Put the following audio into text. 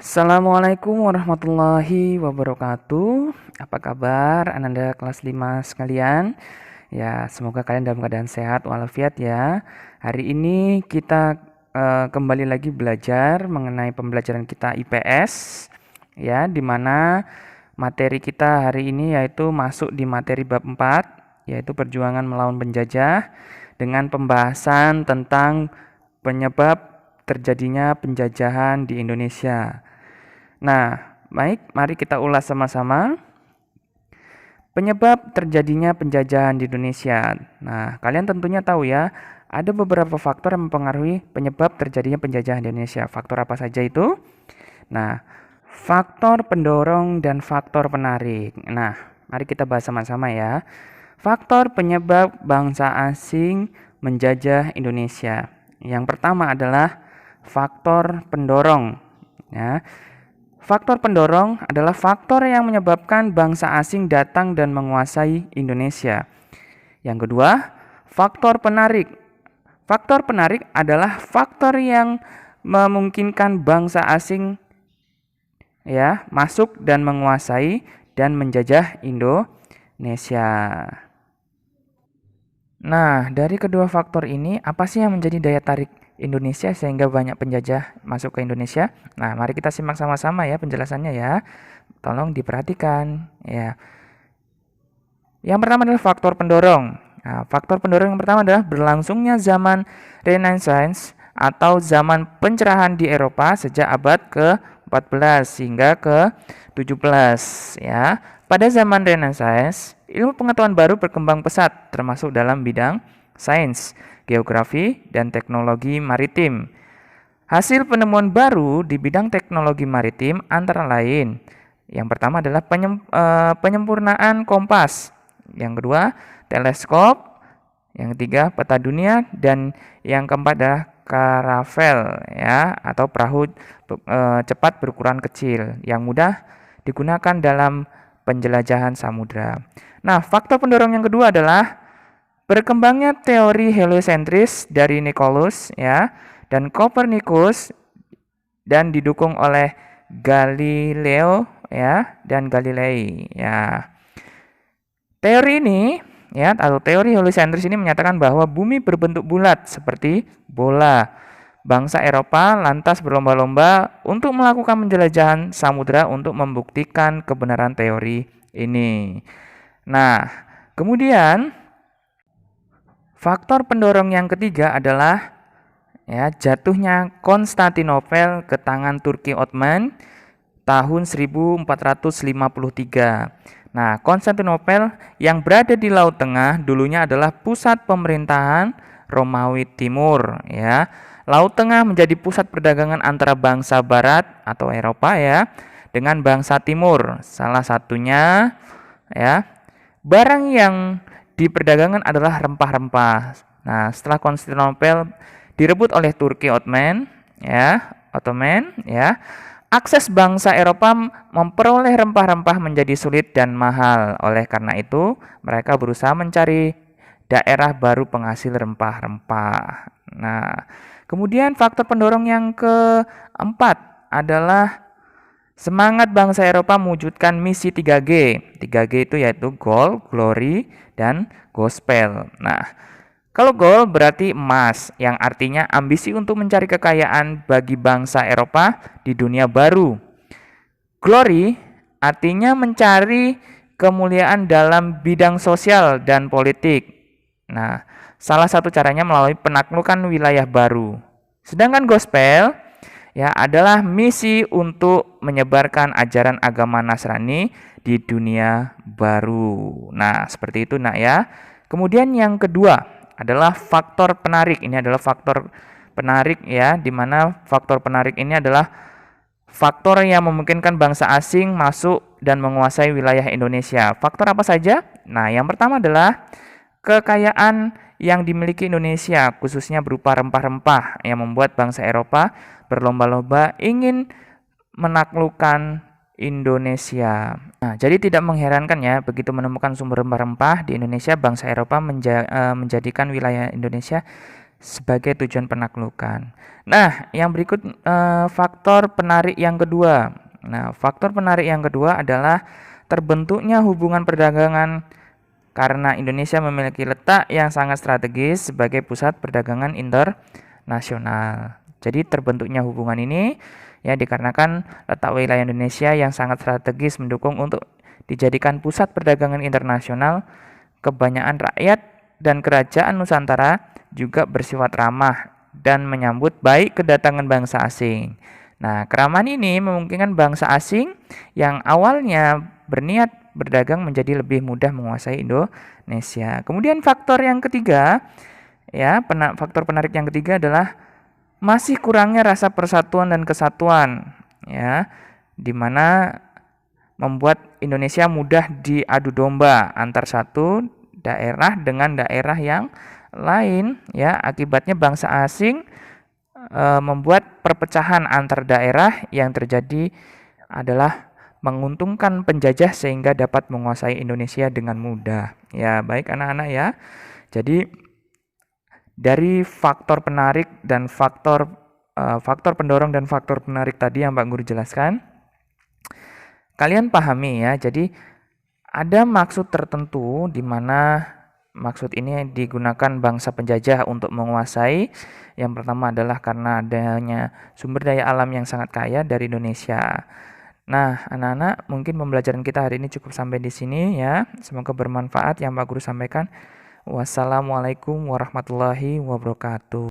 Assalamualaikum warahmatullahi wabarakatuh. Apa kabar Ananda kelas 5 sekalian? Ya, semoga kalian dalam keadaan sehat walafiat ya. Hari ini kita kembali lagi belajar mengenai pembelajaran kita IPS ya, di mana materi kita hari ini yaitu masuk di materi bab 4 yaitu perjuangan melawan penjajah dengan pembahasan tentang penyebab terjadinya penjajahan di Indonesia. Nah, baik, mari kita ulas sama-sama penyebab terjadinya penjajahan di Indonesia. Nah, kalian tentunya tahu ya, ada beberapa faktor yang mempengaruhi penyebab terjadinya penjajahan di Indonesia. Faktor apa saja itu? Nah, faktor pendorong dan faktor penarik. Nah, mari kita bahas sama-sama ya. Faktor penyebab bangsa asing menjajah Indonesia. Yang pertama adalah faktor pendorong. Ya. Faktor pendorong adalah faktor yang menyebabkan bangsa asing datang dan menguasai Indonesia. Yang kedua, faktor penarik. Faktor penarik adalah faktor yang memungkinkan bangsa asing ya masuk dan menguasai dan menjajah Indonesia. Nah, dari kedua faktor ini, apa sih yang menjadi daya tarik Indonesia sehingga banyak penjajah masuk ke Indonesia? Nah, mari kita simak sama-sama ya penjelasannya ya. Tolong diperhatikan ya. Yang pertama adalah faktor pendorong. Nah, faktor pendorong yang pertama adalah berlangsungnya zaman Renaissance atau zaman pencerahan di Eropa sejak abad ke-14 hingga ke-17 ya. Pada zaman Renaissance, ilmu pengetahuan baru berkembang pesat termasuk dalam bidang sains, geografi, dan teknologi maritim. Hasil penemuan baru di bidang teknologi maritim antara lain yang pertama adalah penyempurnaan kompas, yang kedua teleskop, yang ketiga peta dunia, dan yang keempat adalah karavel ya atau perahu cepat berukuran kecil yang mudah digunakan dalam penjelajahan samudra. Nah, faktor pendorong yang kedua adalah berkembangnya teori heliosentris dari Nicholas ya dan Copernicus dan didukung oleh Galileo ya dan Galilei ya. Teori ini ya atau teori heliosentris ini menyatakan bahwa bumi berbentuk bulat seperti bola. Bangsa Eropa lantas berlomba-lomba untuk melakukan penjelajahan samudra untuk membuktikan kebenaran teori ini. Nah, kemudian faktor pendorong yang ketiga adalah ya jatuhnya Konstantinopel ke tangan Turki Ottoman tahun 1453. Nah, Konstantinopel yang berada di Laut Tengah dulunya adalah pusat pemerintahan Romawi Timur ya. Laut Tengah menjadi pusat perdagangan antara bangsa barat atau Eropa ya dengan bangsa timur. Salah satunya ya, barang yang diperdagangkan adalah rempah-rempah. Nah, setelah Konstantinopel direbut oleh Turki Ottoman ya, akses bangsa Eropa memperoleh rempah-rempah menjadi sulit dan mahal. Oleh karena itu, mereka berusaha mencari daerah baru penghasil rempah-rempah. Nah, kemudian faktor pendorong yang keempat adalah semangat bangsa Eropa mewujudkan misi 3G. 3G itu yaitu gold, glory, dan gospel. Nah, kalau gold berarti emas, yang artinya ambisi untuk mencari kekayaan bagi bangsa Eropa di dunia baru. Glory artinya mencari kemuliaan dalam bidang sosial dan politik. Nah, salah satu caranya melalui penaklukan wilayah baru. Sedangkan gospel ya adalah misi untuk menyebarkan ajaran agama Nasrani di dunia baru. Nah, seperti itu nak ya. Kemudian yang kedua adalah faktor penarik. Ini adalah faktor penarik ya, di mana faktor penarik ini adalah faktor yang memungkinkan bangsa asing masuk dan menguasai wilayah Indonesia. Faktor apa saja? Nah, yang pertama adalah kekayaan yang dimiliki Indonesia, khususnya berupa rempah-rempah yang membuat bangsa Eropa berlomba-lomba ingin menaklukkan Indonesia. Nah, jadi tidak mengherankan ya, begitu menemukan sumber rempah-rempah di Indonesia, bangsa Eropa menjadikan wilayah Indonesia sebagai tujuan penaklukan. Nah, yang berikut faktor penarik yang kedua. Nah, faktor penarik yang kedua adalah terbentuknya hubungan perdagangan karena Indonesia memiliki letak yang sangat strategis sebagai pusat perdagangan internasional. Jadi terbentuknya hubungan ini ya dikarenakan letak wilayah Indonesia yang sangat strategis mendukung untuk dijadikan pusat perdagangan internasional. Kebanyakan rakyat dan kerajaan Nusantara juga bersifat ramah dan menyambut baik kedatangan bangsa asing. Nah, keramahan ini memungkinkan bangsa asing yang awalnya berniat berdagang menjadi lebih mudah menguasai Indonesia. Kemudian faktor yang ketiga, ya, faktor penarik yang ketiga adalah masih kurangnya rasa persatuan dan kesatuan, ya, di mana membuat Indonesia mudah diadu domba antar satu daerah dengan daerah yang lain, ya. Akibatnya bangsa asing membuat perpecahan antar daerah yang terjadi adalah menguntungkan penjajah sehingga dapat menguasai Indonesia dengan mudah. Ya, baik anak-anak ya. Jadi dari faktor penarik dan faktor pendorong dan faktor penarik tadi yang Pak Guru jelaskan, kalian pahami ya. Jadi ada maksud tertentu di mana maksud ini digunakan bangsa penjajah untuk menguasai. Yang pertama adalah karena adanya sumber daya alam yang sangat kaya dari Indonesia. Nah, anak-anak, mungkin pembelajaran kita hari ini cukup sampai di sini ya. Semoga bermanfaat yang Pak Guru sampaikan. Wassalamualaikum warahmatullahi wabarakatuh.